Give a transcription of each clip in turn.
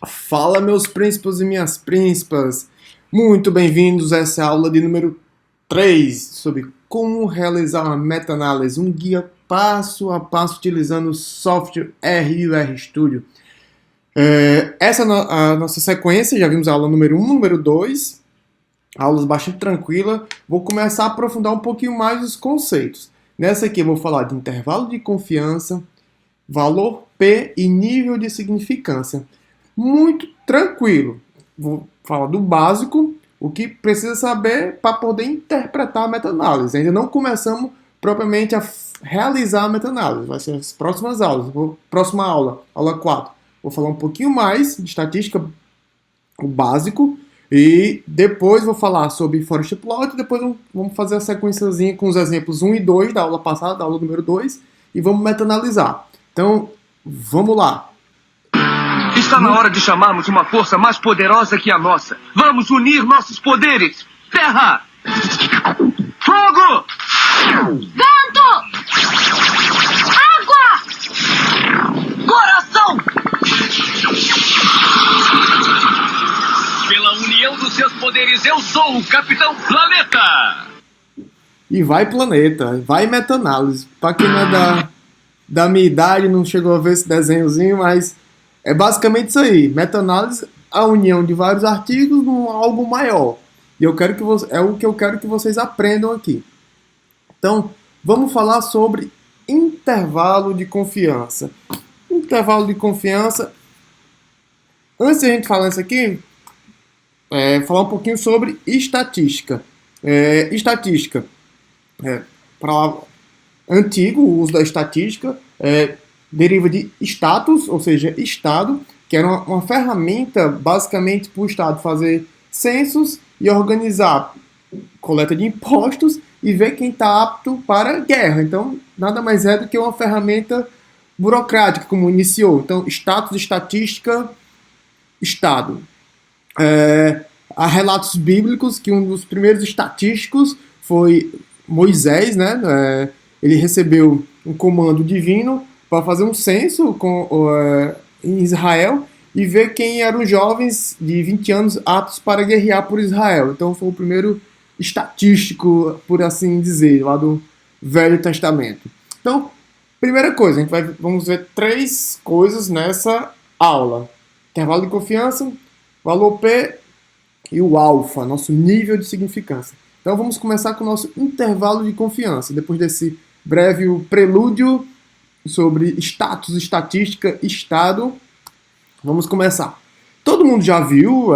Fala, meus príncipes e minhas príncipas! Muito bem-vindos a essa aula de número 3 sobre como realizar uma meta-análise, um guia passo a passo utilizando o software RUR Studio. Essa é a nossa sequência, já vimos a aula número 1, número 2, aulas bastante tranquilas. Vou começar a aprofundar um pouquinho mais os conceitos. Nessa aqui eu vou falar de intervalo de confiança, valor P e nível de significância. Muito tranquilo. Vou falar do básico, o que precisa saber para poder interpretar a meta-análise. Ainda não começamos propriamente a realizar a meta-análise. Vai ser as próximas aulas. Próxima aula, aula 4. Vou falar um pouquinho mais de estatística, o básico, e depois vou falar sobre forest plot, depois vamos fazer a sequenciazinha com os exemplos 1 e 2 da aula passada, da aula número 2, e vamos meta-analisar. Então, vamos lá. Está na hora de chamarmos uma força mais poderosa que a nossa. Vamos unir nossos poderes. Terra! Fogo! Vento! Água! Coração! Pela união dos seus poderes, eu sou o Capitão Planeta! E vai planeta, vai meta-análise. Para quem não é da minha idade, não chegou a ver esse desenhozinho, mas é basicamente isso aí. Meta-análise, a união de vários artigos num algo maior. E é o que eu quero que vocês aprendam aqui. Então, vamos falar sobre intervalo de confiança. Intervalo de confiança. Antes de a gente falar isso aqui, falar um pouquinho sobre estatística. Estatística. Palavra antigo, o uso da estatística, deriva de status, ou seja, Estado, que era uma ferramenta basicamente para o Estado fazer censos e organizar coleta de impostos e ver quem está apto para guerra. Então, nada mais é do que uma ferramenta burocrática, como iniciou. Então, status, estatística, Estado. Há relatos bíblicos que um dos primeiros estatísticos foi Moisés, né? Ele recebeu um comando divino para fazer um censo em Israel e ver quem eram os jovens de 20 anos aptos para guerrear por Israel. Então foi o primeiro estatístico, por assim dizer, lá do Velho Testamento. Então, primeira coisa, vamos ver 3 coisas nessa aula. Intervalo de confiança, valor P e o alfa, nosso nível de significância. Então vamos começar com o nosso intervalo de confiança. Depois desse breve prelúdio sobre status, estatística, Estado, vamos começar. Todo mundo já viu,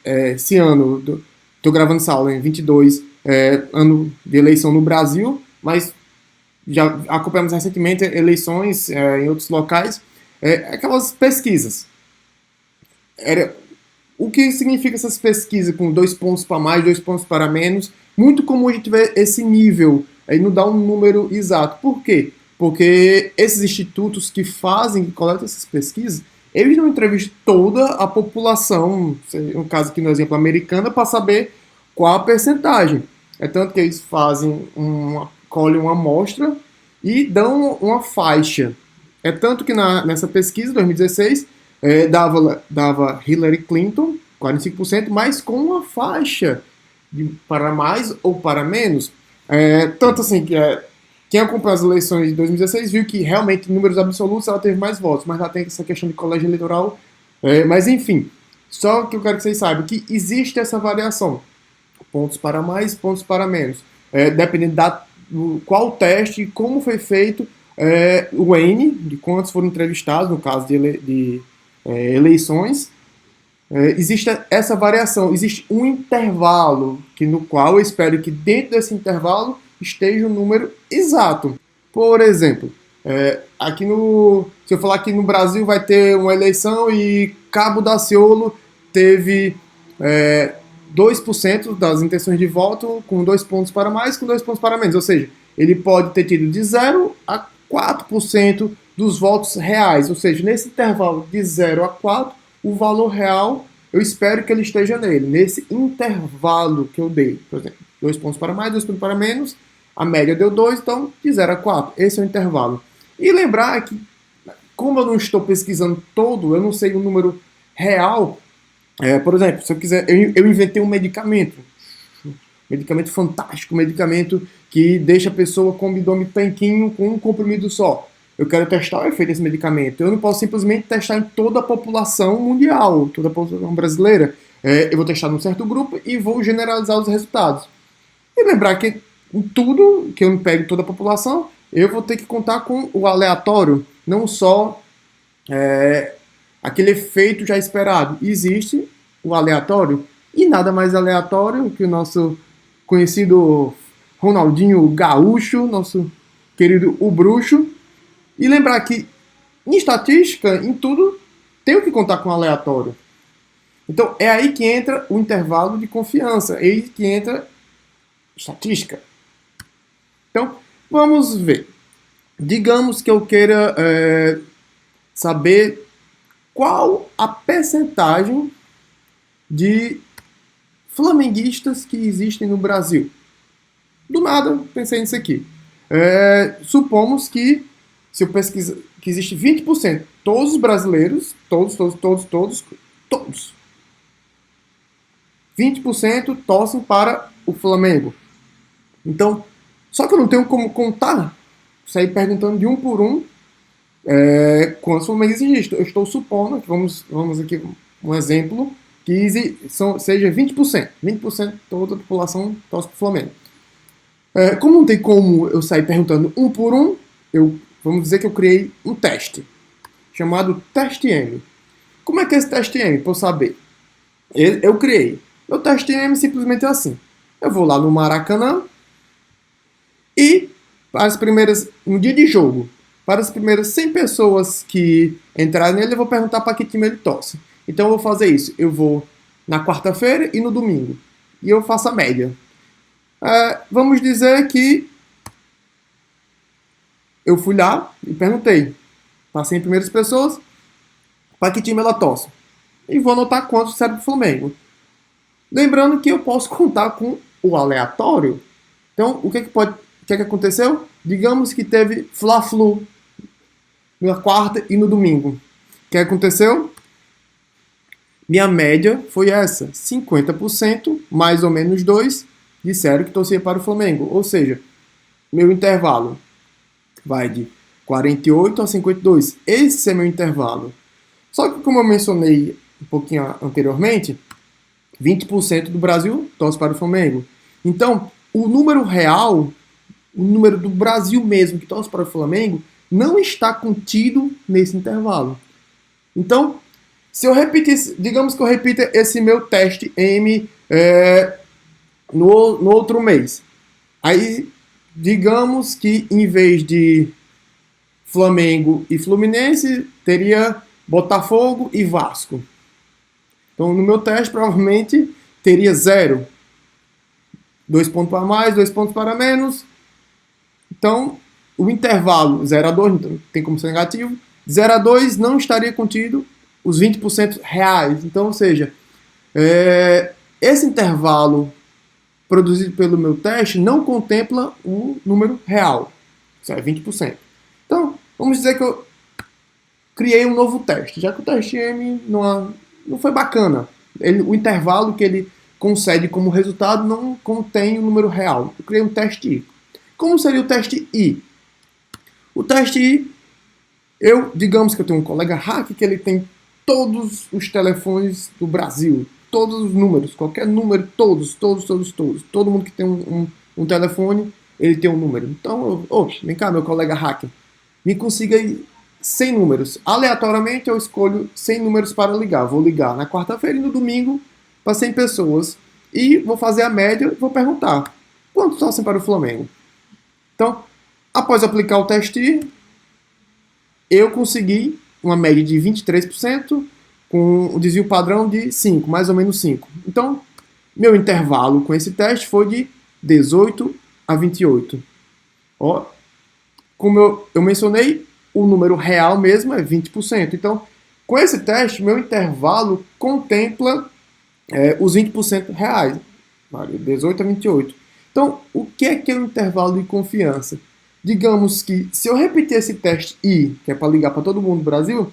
esse ano, estou gravando essa aula em 22, ano de eleição no Brasil, mas já acompanhamos recentemente eleições em outros locais, aquelas pesquisas. O que significa essas pesquisas com 2 pontos para mais, 2 pontos para menos? Muito comum a gente ver esse nível, aí não dá um número exato. Por quê? Porque esses institutos que coletam essas pesquisas, eles não entrevistam toda a população, no caso aqui no exemplo americana, para saber qual a percentagem. É tanto que eles colhem uma amostra e dão uma faixa. É tanto que nessa pesquisa, 2016, dava Hillary Clinton, 45%, mas com uma faixa para mais ou para menos. Tanto assim que quem acompanhou as eleições de 2016 viu que realmente, em números absolutos, ela teve mais votos, mas lá tem essa questão de colégio eleitoral. Mas enfim, só que eu quero que vocês saibam que existe essa variação. Pontos para mais, pontos para menos. Dependendo do qual teste, como foi feito, o N, de quantos foram entrevistados, no caso de eleições, existe essa variação, existe um intervalo no qual eu espero que dentro desse intervalo esteja um número exato. Por exemplo, se eu falar que no Brasil vai ter uma eleição e Cabo Daciolo teve 2% das intenções de voto com 2 pontos para mais, com 2 pontos para menos, ou seja, ele pode ter tido de 0 a 4% dos votos reais, ou seja, nesse intervalo de 0 a 4, o valor real, eu espero que ele esteja nesse intervalo que eu dei. Por exemplo, 2 pontos para mais, 2 pontos para menos, a média deu 2, então de 0 a 4, esse é o intervalo. E lembrar que, como eu não estou pesquisando todo, eu não sei o número real, por exemplo, se eu quiser, eu inventei um medicamento fantástico, um medicamento que deixa a pessoa com o abdômen tanquinho com um comprimido só. Eu quero testar o efeito desse medicamento. Eu não posso simplesmente testar em toda a população mundial, toda a população brasileira. Eu vou testar num certo grupo e vou generalizar os resultados. E lembrar que em tudo, que eu não pegue toda a população, eu vou ter que contar com o aleatório, não só aquele efeito já esperado. Existe o aleatório, e nada mais aleatório que o nosso conhecido Ronaldinho Gaúcho, nosso querido O Bruxo. E lembrar que em estatística, em tudo, tem que contar com aleatório. Então é aí que entra o intervalo de confiança, é aí que entra estatística. Então, vamos ver. Digamos que eu queira saber qual a percentagem de flamenguistas que existem no Brasil. Do nada, pensei nisso aqui. Supomos que, se eu pesquisar, que existe 20%, todos os brasileiros, todos, 20% torcem para o Flamengo. Então, só que eu não tenho como contar, sair perguntando de um por um quantos flamenguistas existem. Eu estou supondo, vamos aqui um exemplo, que seja 20%. 20% de toda a população torce para o Flamengo. Como não tem como eu sair perguntando um por um, vamos dizer que eu criei um teste, chamado Teste M. Como é que é esse Teste M, para eu saber? Eu criei. O Teste M simplesmente é assim. Eu vou lá no Maracanã e, no dia de jogo, para as primeiras 100 pessoas que entrarem nele, eu vou perguntar para que time ele torce. Então eu vou fazer isso. Eu vou na quarta-feira e no domingo. E eu faço a média. Vamos dizer que eu fui lá e perguntei para as 100 primeiras pessoas para que time ela torce. E vou anotar quantos serve do Flamengo. Lembrando que eu posso contar com o aleatório. Então, o que aconteceu? Digamos que teve Fla-Flu na quarta e no domingo. O que aconteceu? Minha média foi essa. 50%, mais ou menos 2%, disseram que torcia para o Flamengo. Ou seja, meu intervalo vai de 48 a 52. Esse é meu intervalo. Só que, como eu mencionei um pouquinho anteriormente, 20% do Brasil torce para o Flamengo. Então, o número real, o número do Brasil mesmo que torce para o Flamengo, não está contido nesse intervalo. Então, se eu repetir, digamos que eu repita esse meu teste M no outro mês. Aí, digamos que em vez de Flamengo e Fluminense, teria Botafogo e Vasco. Então, no meu teste, provavelmente, teria 0. 2 pontos para mais, 2 pontos para menos. Então, o intervalo 0 a 2, então tem como ser negativo. 0 a 2 não estaria contido os 20% reais. Então, ou seja, esse intervalo produzido pelo meu teste não contempla o número real. Isso é 20%. Então, vamos dizer que eu criei um novo teste. Já que o teste M não foi bacana. O intervalo que ele concede como resultado não contém o número real. Eu criei um teste I. Como seria o teste I? O teste I, digamos que eu tenho um colega hacker que ele tem todos os telefones do Brasil, todos os números, qualquer número, todos. Todo mundo que tem um telefone, ele tem um número. Então, vem cá, meu colega hacker, me consiga aí 100 números. Aleatoriamente, eu escolho 100 números para ligar. Vou ligar na quarta-feira e no domingo para 100 pessoas. E vou fazer a média e vou perguntar: quantos torcem para o Flamengo? Então, após aplicar o teste, eu consegui uma média de 23%, com o desvio padrão de 5, mais ou menos 5. Então, meu intervalo com esse teste foi de 18 a 28. Como eu mencionei, o número real mesmo é 20%. Então, com esse teste, meu intervalo contempla os 20% reais, 18 a 28. Então, o que é o intervalo de confiança? Digamos que, se eu repetir esse teste I, que é para ligar para todo mundo do Brasil,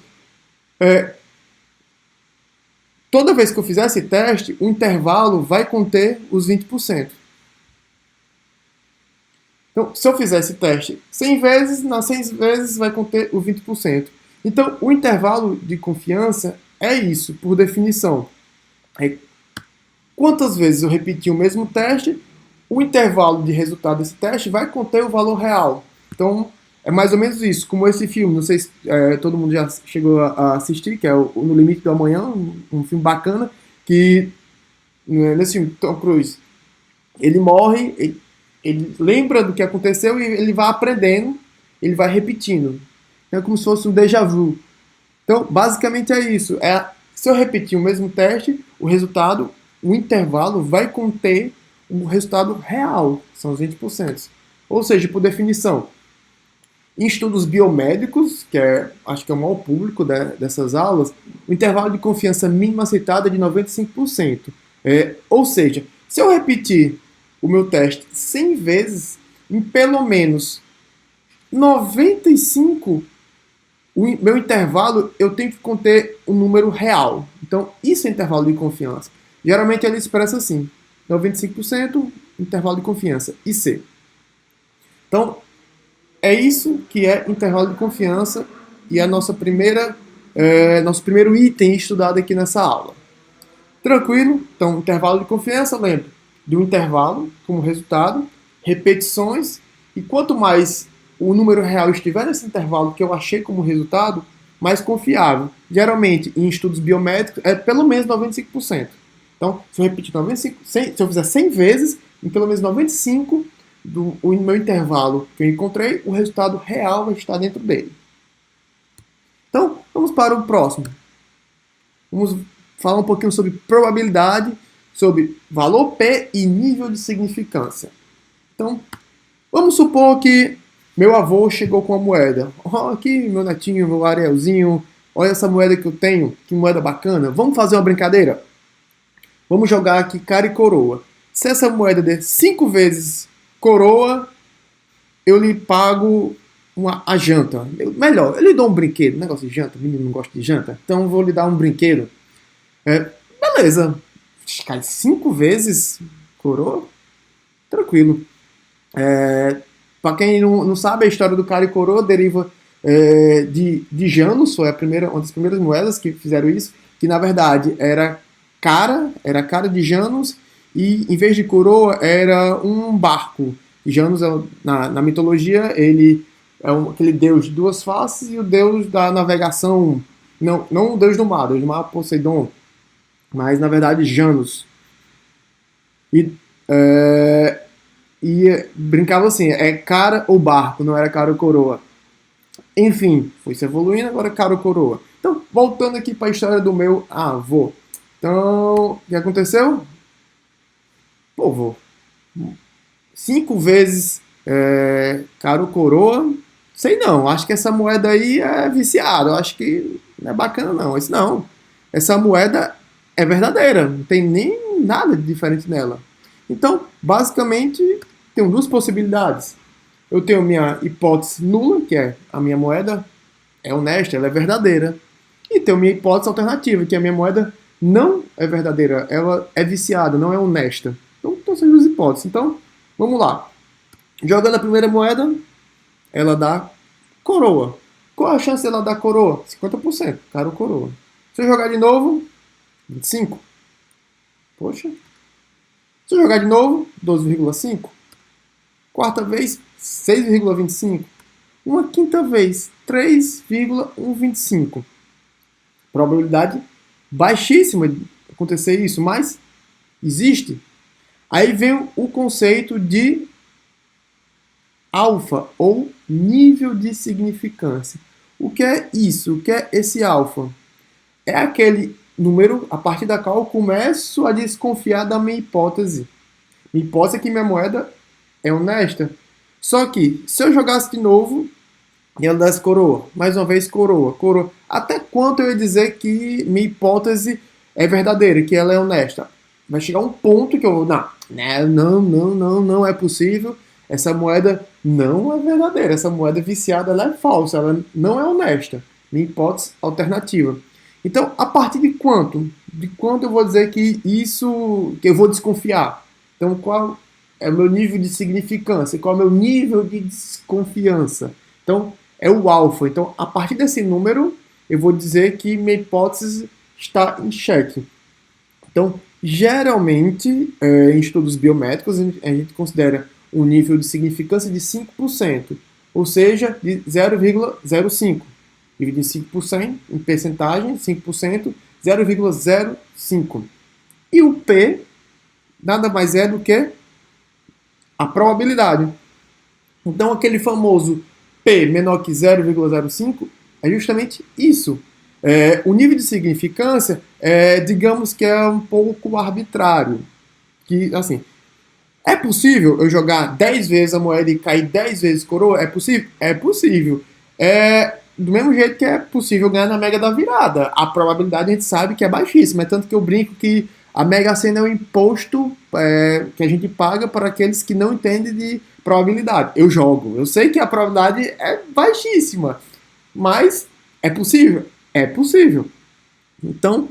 toda vez que eu fizer esse teste, o intervalo vai conter os 20%. Então, se eu fizer esse teste 100 vezes, nas 100 vezes vai conter o 20%. Então, o intervalo de confiança é isso, por definição. É quantas vezes eu repetir o mesmo teste, o intervalo de resultado desse teste vai conter o valor real. Então, é mais ou menos isso, como esse filme, não sei se todo mundo já chegou a assistir, que é o No Limite do Amanhã, um filme bacana, que nesse filme, Tom Cruise, ele morre, ele lembra do que aconteceu e ele vai aprendendo, ele vai repetindo. É como se fosse um déjà vu. Então, basicamente é isso. Se eu repetir o mesmo teste, o resultado, o intervalo vai conter o resultado real, que são os 20%. Ou seja, por definição, em estudos biomédicos, que acho que é o maior público dessas aulas, o intervalo de confiança mínimo aceitado é de 95%. Ou seja, se eu repetir o meu teste 100 vezes, em pelo menos 95, o meu intervalo eu tenho que conter um número real. Então, isso é intervalo de confiança. Geralmente ele expressa assim, 95%, intervalo de confiança, IC. Então, é isso que é intervalo de confiança e é nosso primeiro item estudado aqui nessa aula. Tranquilo? Então, intervalo de confiança, lembra, do intervalo como resultado, repetições, e quanto mais o número real estiver nesse intervalo que eu achei como resultado, mais confiável. Geralmente, em estudos biomédicos, é pelo menos 95%. Então, se eu repetir 95, se eu fizer 100 vezes, em pelo menos 95 do meu intervalo que eu encontrei, o resultado real vai estar dentro dele. Então, vamos para o próximo. Vamos falar um pouquinho sobre probabilidade, sobre valor P e nível de significância. Então, vamos supor que meu avô chegou com uma moeda. Aqui, meu netinho, meu Arielzinho, olha essa moeda que eu tenho, que moeda bacana. Vamos fazer uma brincadeira? Vamos jogar aqui cara e coroa. Se essa moeda der 5 vezes coroa, eu lhe pago a janta. Melhor, eu lhe dou um brinquedo. Negócio de janta, o menino não gosta de janta, então eu vou lhe dar um brinquedo. Beleza. Cai 5 vezes coroa? Tranquilo. Para quem não sabe, a história do cara e coroa deriva de Janus, foi uma das primeiras moedas que fizeram isso, que na verdade era cara de Janus, e em vez de coroa era um barco. Janus, na mitologia, ele é aquele deus de duas faces e o deus da navegação, não o deus do mar é Poseidon, mas na verdade Janus. E brincava assim, é cara ou barco, não era cara ou coroa. Enfim, foi se evoluindo, agora cara ou coroa. Então, voltando aqui para a história do meu avô. Então, o que aconteceu? Pô, vô, 5 vezes cara ou coroa, sei não, acho que essa moeda aí é viciada, acho que não é bacana não. Não, essa moeda é verdadeira, não tem nem nada de diferente nela. Então, basicamente, tenho duas possibilidades. Eu tenho minha hipótese nula, que é a minha moeda é honesta, ela é verdadeira. E tenho minha hipótese alternativa, que a minha moeda não é verdadeira, ela é viciada, não é honesta. Então, são duas hipóteses. Então, vamos lá. Jogando a primeira moeda, ela dá coroa. Qual a chance dela dar coroa? 50%, cara ou coroa. Se eu jogar de novo, 25%. Poxa. Se eu jogar de novo, 12,5%. Quarta vez, 6,25%. Uma quinta vez, 3,125%. Probabilidade baixíssima de acontecer isso, mas existe. Aí vem o conceito de alfa, ou nível de significância. O que é isso? O que é esse alfa? É aquele número a partir da qual eu começo a desconfiar da minha hipótese. Minha hipótese é que minha moeda é honesta. Só que, se eu jogasse de novo, e ela desse coroa, mais uma vez coroa. Até quanto eu ia dizer que minha hipótese é verdadeira, que ela é honesta? Vai chegar um ponto que eu vou, não é possível, essa moeda não é verdadeira, essa moeda viciada, ela é falsa, ela não é honesta. Minha hipótese alternativa. Então, a partir de quanto? De quanto eu vou dizer que eu vou desconfiar? Então, qual é o meu nível de significância? Qual é o meu nível de desconfiança? Então, é o alfa. Então, a partir desse número, eu vou dizer que minha hipótese está em xeque. Então, geralmente, em estudos biométricos, a gente considera um nível de significância de 5%, ou seja, de 0,05. Divide em 5%, em percentagem, 5%, 0,05. E o P nada mais é do que a probabilidade. Então, aquele famoso P menor que 0,05 é justamente isso. O nível de significância, digamos que é um pouco arbitrário. Que, assim, é possível eu jogar 10 vezes a moeda e cair 10 vezes coroa? É possível? É possível. Do mesmo jeito que é possível ganhar na Mega da Virada. A probabilidade a gente sabe que é baixíssima. É tanto que eu brinco que a Mega Sena é um imposto que a gente paga para aqueles que não entendem de probabilidade. Eu jogo. Eu sei que a probabilidade é baixíssima. Mas é possível? É possível. Então,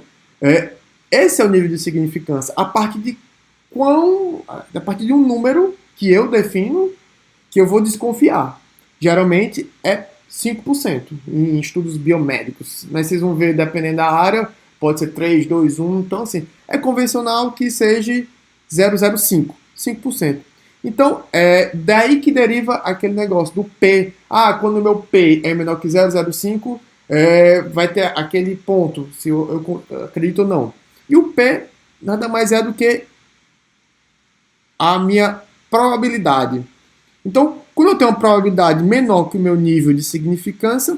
esse é o nível de significância. A partir de um número que eu defino que eu vou desconfiar. Geralmente é 5% em estudos biomédicos. Mas vocês vão ver, dependendo da área, pode ser 3, 2, 1. Então, assim, é convencional que seja 0,05, 5%. Então, daí que deriva aquele negócio do P. Quando o meu P é menor que 0,05, vai ter aquele ponto, se eu acredito ou não. E o P nada mais é do que a minha probabilidade. Então, quando eu tenho uma probabilidade menor que o meu nível de significância,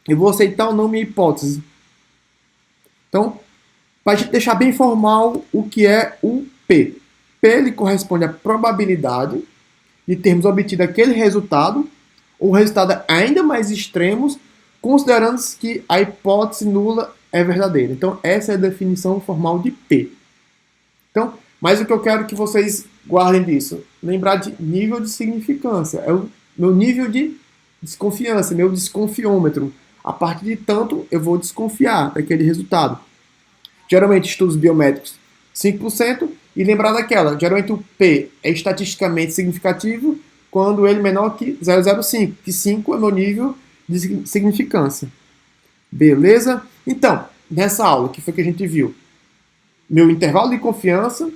eu vou aceitar ou não minha hipótese. Então, para a gente deixar bem formal o que é o P. P ele corresponde à probabilidade de termos obtido aquele resultado, ou resultado ainda mais extremos, considerando que a hipótese nula é verdadeira. Então, essa é a definição formal de P. Então, mas o que eu quero que vocês guardem disso, lembrar de nível de significância, é o meu nível de desconfiança, meu desconfiômetro. A partir de tanto, eu vou desconfiar daquele resultado. Geralmente, estudos biométricos, 5%, e lembrar daquela, geralmente o P é estatisticamente significativo quando ele é menor que 0,05, que 5 é meu nível de significância. Beleza? Então, nessa aula, que foi que a gente viu? Meu intervalo de confiança,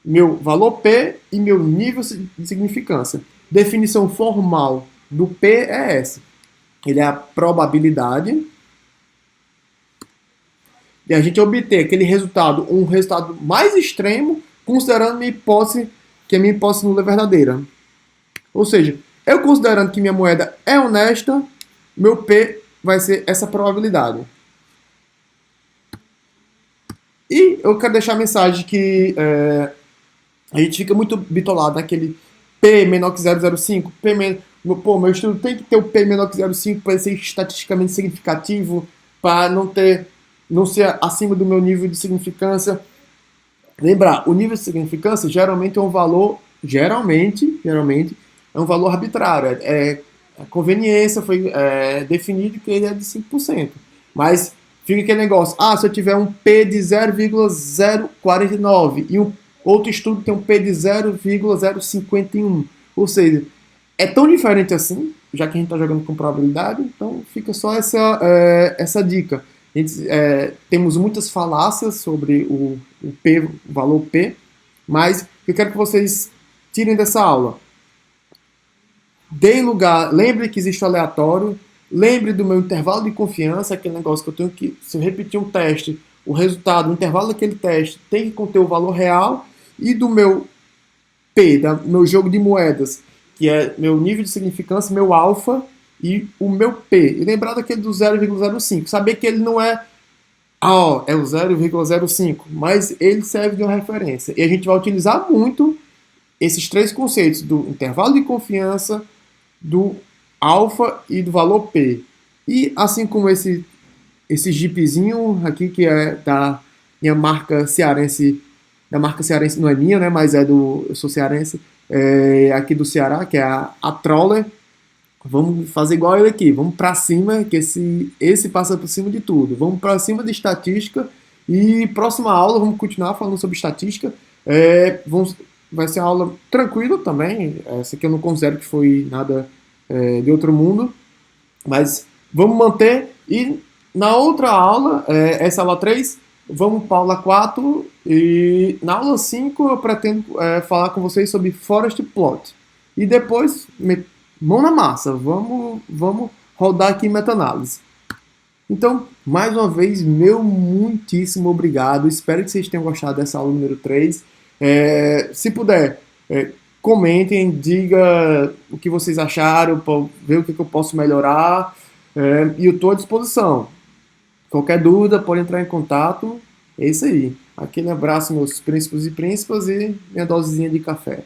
meu valor P e meu nível de significância. Definição formal do P é essa. Ele é a probabilidade de a gente obter aquele resultado, um resultado mais extremo, considerando que a minha hipótese nula é verdadeira. Ou seja, eu considerando que minha moeda é honesta, meu P vai ser essa probabilidade. E eu quero deixar a mensagem que a gente fica muito bitolado naquele P menor que 0,05, meu estudo tem que ter o P menor que 0,5 para ser estatisticamente significativo, para não ser acima do meu nível de significância. Lembrar, o nível de significância geralmente é um valor, geralmente é um valor arbitrário. A conveniência foi definido que ele é de 5%. Mas fica aquele negócio, se eu tiver um P de 0,049 e um outro estudo tem um P de 0,051, ou seja, é tão diferente assim, já que a gente está jogando com probabilidade, então fica só essa dica. Temos muitas falácias sobre o P, o valor P, mas eu quero que vocês tirem dessa aula. Deem lugar, lembre que existe o aleatório, lembre do meu intervalo de confiança, aquele negócio que eu tenho que, se eu repetir um teste, o resultado, o intervalo daquele teste tem que conter o valor real, e do meu P, meu jogo de moedas, que é meu nível de significância, meu alfa, e o meu P. E lembrar daquele do 0,05. Saber que ele não é é o 0,05, mas ele serve de uma referência. E a gente vai utilizar muito esses três conceitos do intervalo de confiança, do alfa e do valor P. E assim como esse jeepzinho aqui, que é da minha marca cearense, não é minha, né, mas eu sou cearense, aqui do Ceará, que é a Troller. Vamos fazer igual ele aqui, vamos para cima, que esse passa por cima de tudo. Vamos para cima de estatística e próxima aula vamos continuar falando sobre estatística. Vai ser uma aula tranquila também, essa aqui eu não considero que foi nada de outro mundo, mas vamos manter e na outra aula, essa aula 3, vamos para a aula 4 e na aula 5 eu pretendo falar com vocês sobre Forest Plot. E depois, mão na massa, vamos rodar aqui meta-análise. Então, mais uma vez, meu muitíssimo obrigado. Espero que vocês tenham gostado dessa aula número 3. Se puder, comentem, diga o que vocês acharam, para ver o que eu posso melhorar. E eu estou à disposição. Qualquer dúvida, pode entrar em contato. É isso aí. Aquele abraço, meus príncipes e príncipas, e minha dosezinha de café.